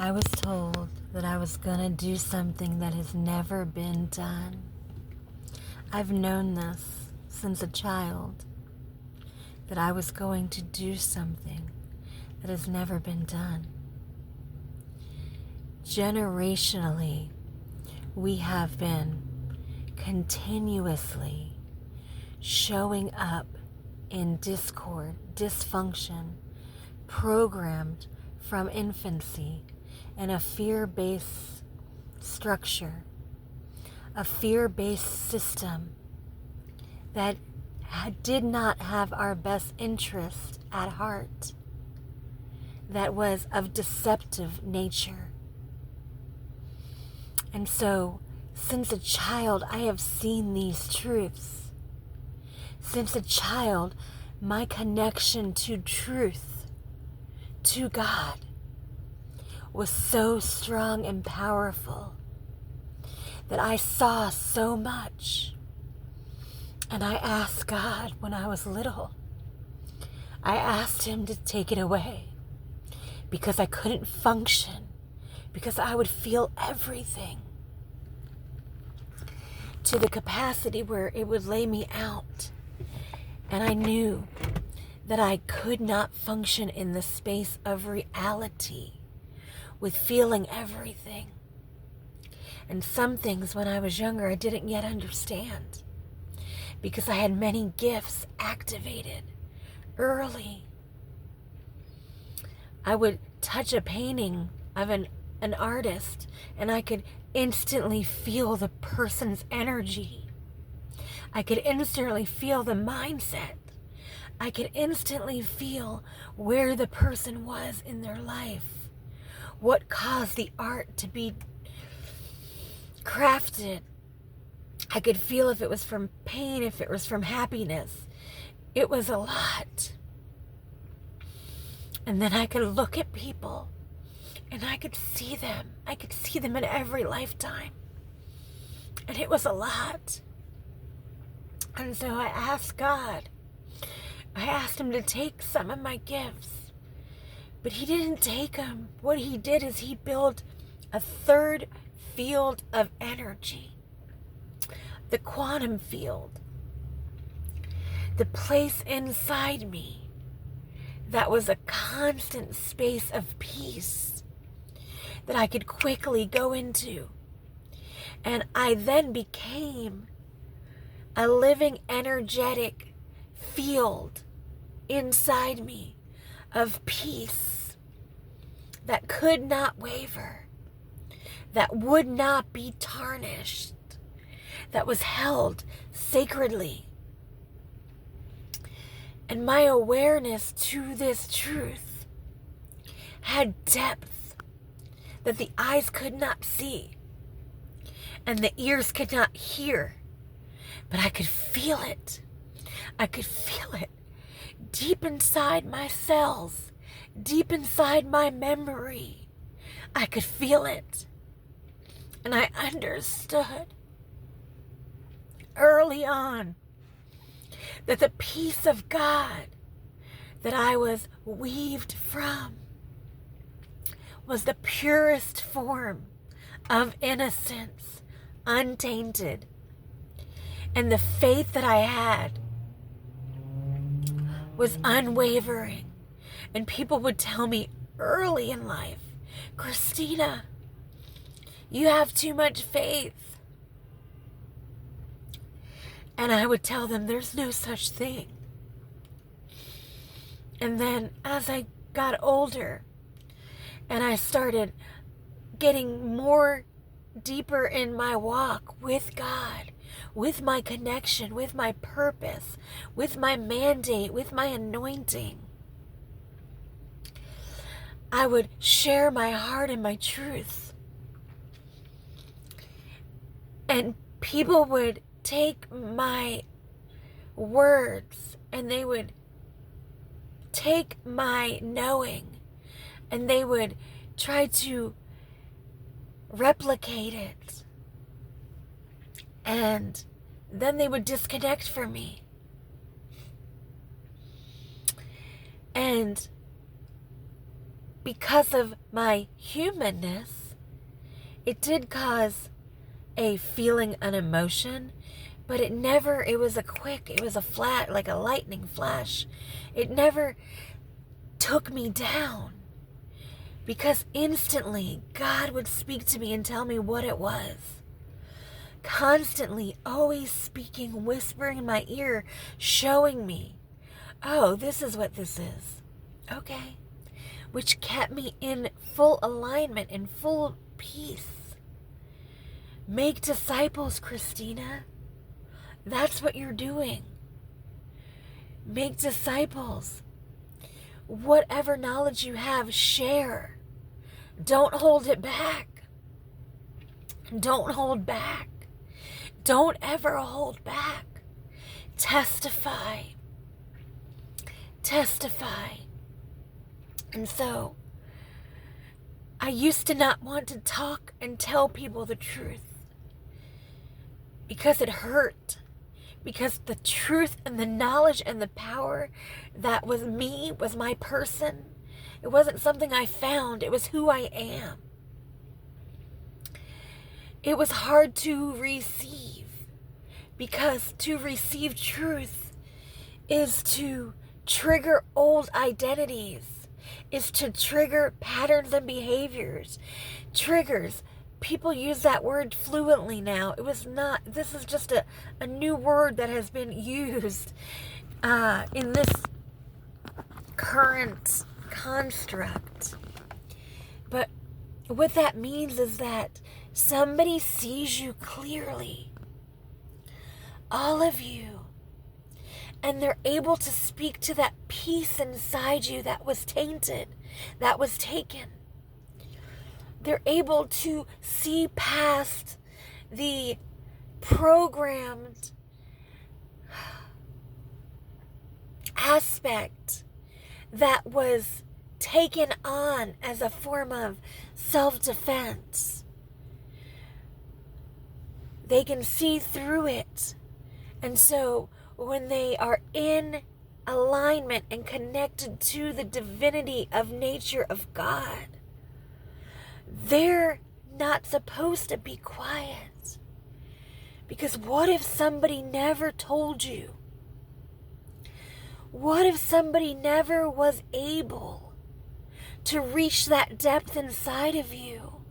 I was told that I was gonna do something that has never been done. I've known this since a child, that I was going to do something that has never been done. Generationally, we have been continuously showing up in discord, dysfunction, programmed from infancy in a fear-based structure, a fear-based system that did not have our best interest at heart, that was of deceptive nature. And so, since a child, I have seen these truths. Since a child, my connection to truth, to God, was so strong and powerful that I saw so much. And I asked God when I was little, I asked Him to take it away because I couldn't function, because I would feel everything to the capacity where it would lay me out. And I knew that I could not function in the space of reality with feeling everything. And some things when I was younger I didn't yet understand, because I had many gifts activated early. I would touch a painting of an artist and I could instantly feel the person's energy. I could instantly feel the mindset. I could instantly feel where the person was in their life, what caused the art to be crafted. I could feel if it was from pain, if it was from happiness. It was a lot. And then I could look at people and I could see them. I could see them in every lifetime. And it was a lot. And so I asked God, I asked Him to take some of my gifts. But He didn't take them. What He did is He built a third field of energy. The quantum field. The place inside me that was a constant space of peace that I could quickly go into. And I then became a living energetic field inside me of peace that could not waver, that would not be tarnished, that was held sacredly. And my awareness to this truth had depth that the eyes could not see and the ears could not hear, but I could feel it. I could feel it deep inside my cells, deep inside my memory. I could feel it. And I understood early on that the peace of God that I was weaved from was the purest form of innocence, untainted. And the faith that I had was unwavering. And people would tell me early in life, Christina, you have too much faith. And I would tell them there's no such thing. And then as I got older and I started getting more deeper in my walk with God, with my connection, with my purpose, with my mandate, with my anointing, I would share my heart and my truth. And people would take my words and they would take my knowing and they would try to replicate it. And then they would disconnect from me. And because of my humanness, it did cause a feeling, an emotion, but it was it was a flat, like a lightning flash. It never took me down, because instantly God would speak to me and tell me what it was. Constantly, always speaking, whispering in my ear, showing me, oh, this is what this is. Okay. Which kept me in full alignment, in full peace. Make disciples, Christina. That's what you're doing. Make disciples. Whatever knowledge you have, share. Don't hold it back. Don't hold back. Don't ever hold back. Testify. Testify. And so, I used to not want to talk and tell people the truth because it hurt. Because the truth and the knowledge and the power that was me, was my person. It wasn't something I found. It was who I am. It was hard to receive, because to receive truth is to trigger old identities, is to trigger patterns and behaviors. Triggers. People use that word fluently now. It was not, this is just a new word that has been used in this current construct. But what that means is that somebody sees you clearly, all of you, and they're able to speak to that piece inside you that was tainted, that was taken. They're able to see past the programmed aspect that was taken on as a form of self-defense. They can see through it. And so when they are in alignment and connected to the divinity of nature of God, they're not supposed to be quiet. Because what if somebody never told you? What if somebody never was able to reach that depth inside of you?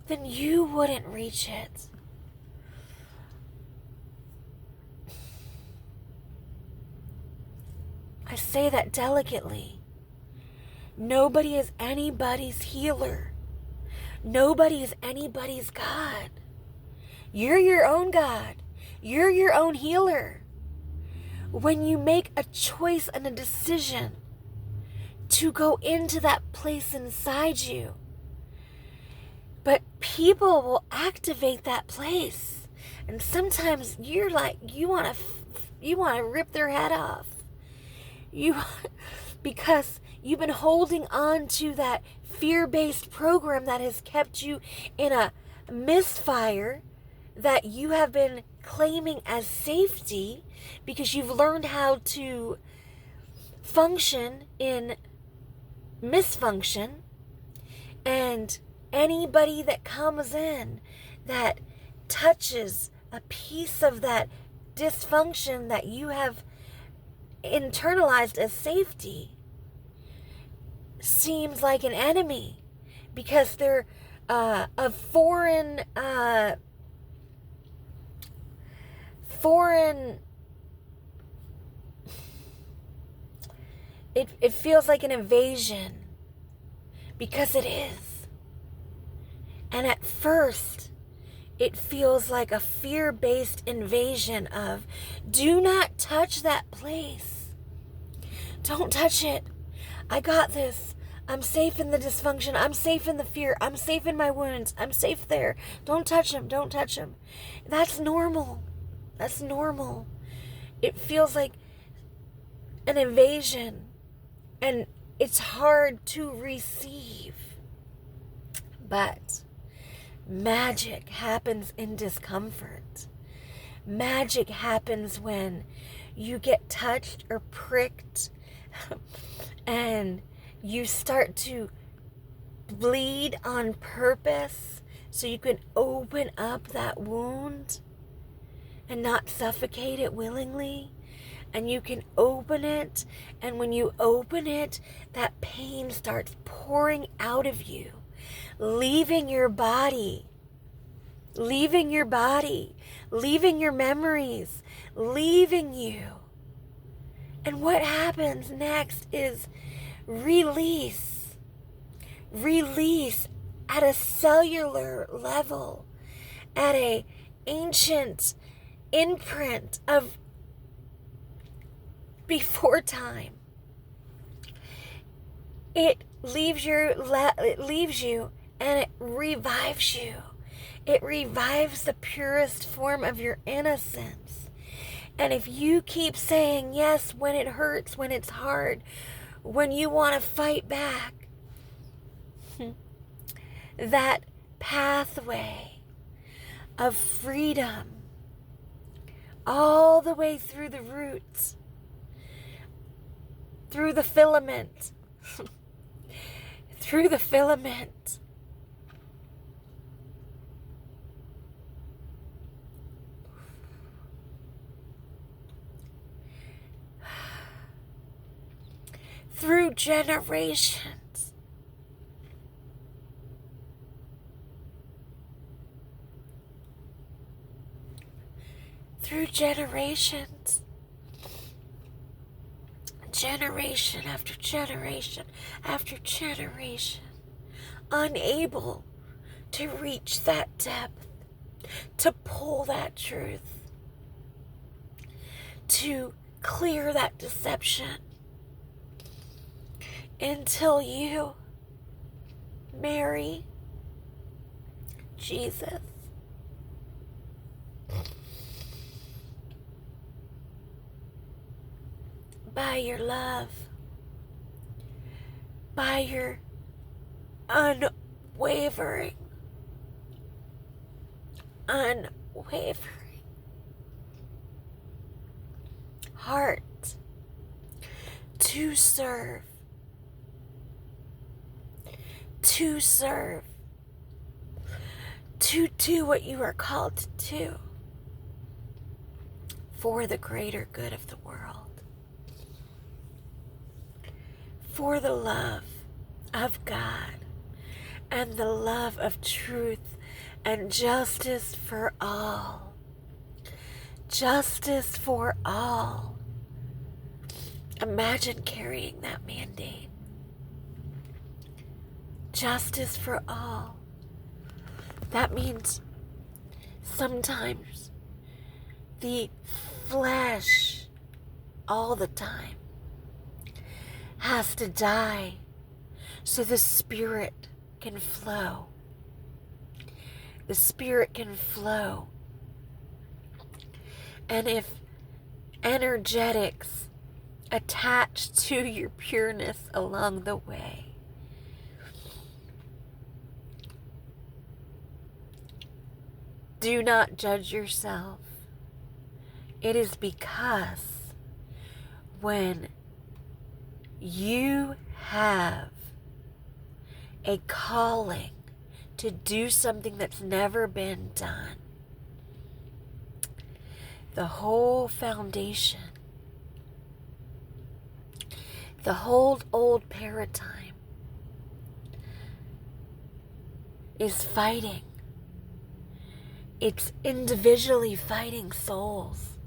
Then you wouldn't reach it. I say that delicately. Nobody is anybody's healer. Nobody is anybody's God. You're your own God. You're your own healer. When you make a choice and a decision to go into that place inside you, but people will activate that place, and sometimes you're like, you want to rip their head off. Because you've been holding on to that fear-based program that has kept you in a misfire that you have been claiming as safety, because you've learned how to function in misfunction. And anybody that comes in that touches a piece of that dysfunction that you have internalized as safety seems like an enemy, because they're a foreign it feels like an invasion, because it is. And at first it feels like a fear-based invasion of, do not touch that place. Don't touch it. I got this. I'm safe in the dysfunction. I'm safe in the fear. I'm safe in my wounds. I'm safe there. Don't touch him. Don't touch him. That's normal. That's normal. It feels like an invasion, and it's hard to receive. But magic happens in discomfort. Magic happens when you get touched or pricked and you start to bleed on purpose so you can open up that wound and not suffocate it willingly. And you can open it, and when you open it, that pain starts pouring out of you, leaving your body, leaving your memories, leaving you. And what happens next is release at a cellular level, at a ancient imprint of before time. It leaves you and it revives you. It revives the purest form of your innocence. And if you keep saying yes when it hurts, when it's hard, when you want to fight back, that pathway of freedom all the way through the roots, through the filament, through the filament, through generations, generation after generation after generation, unable to reach that depth, to pull that truth, to clear that deception, until you marry Jesus. By your love, by your unwavering heart to serve, to do what you are called to do for the greater good of the world, for the love of God and the love of truth and justice for all. Justice for all. Imagine carrying that mandate. Justice for all. That means sometimes the flesh, all the time, has to die so the spirit can flow. The spirit can flow. And if energetics attach to your pureness along the way, do not judge yourself. It is because when you have a calling to do something that's never been done, the whole foundation, the whole old paradigm is fighting. It's individually fighting souls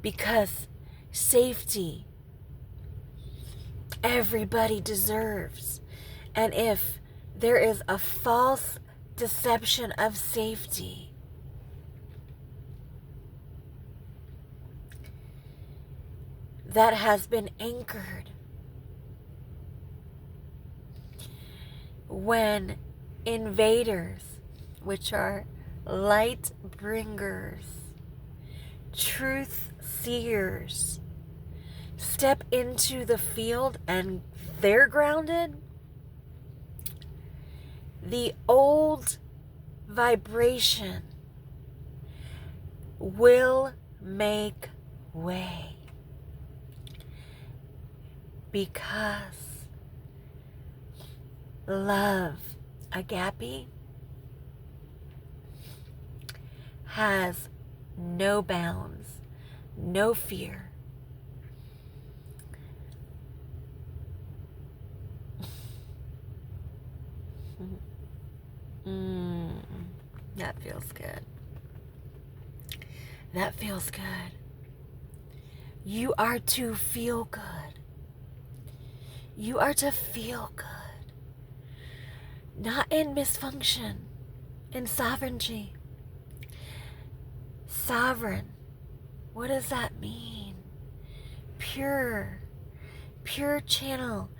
because safety everybody deserves. And if there is a false deception of safety, that has been anchored when invaders, which are light bringers, truth seers, step into the field and they're grounded, the old vibration will make way, because love, agape, has no bounds, no fear. That feels good. That feels good. You are to feel good. You are to feel good. Not in misfunction, in sovereignty. Sovereign. What does that mean? Pure. Pure channel.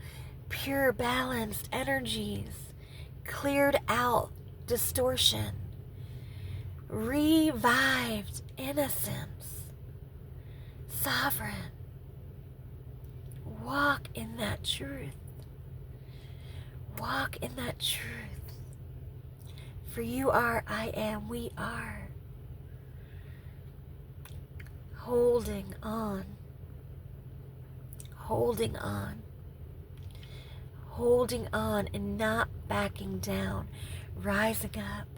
Pure balanced energies. Cleared out distortion. Revived innocence. Sovereign. Walk in that truth. Walk in that truth. For you are, I am, we are. Holding on. Holding on. Holding on and not backing down. Rising up.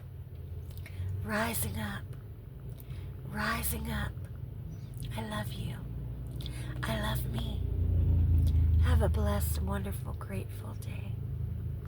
Rising up. Rising up. I love you. I love me. Have a blessed, wonderful, grateful day.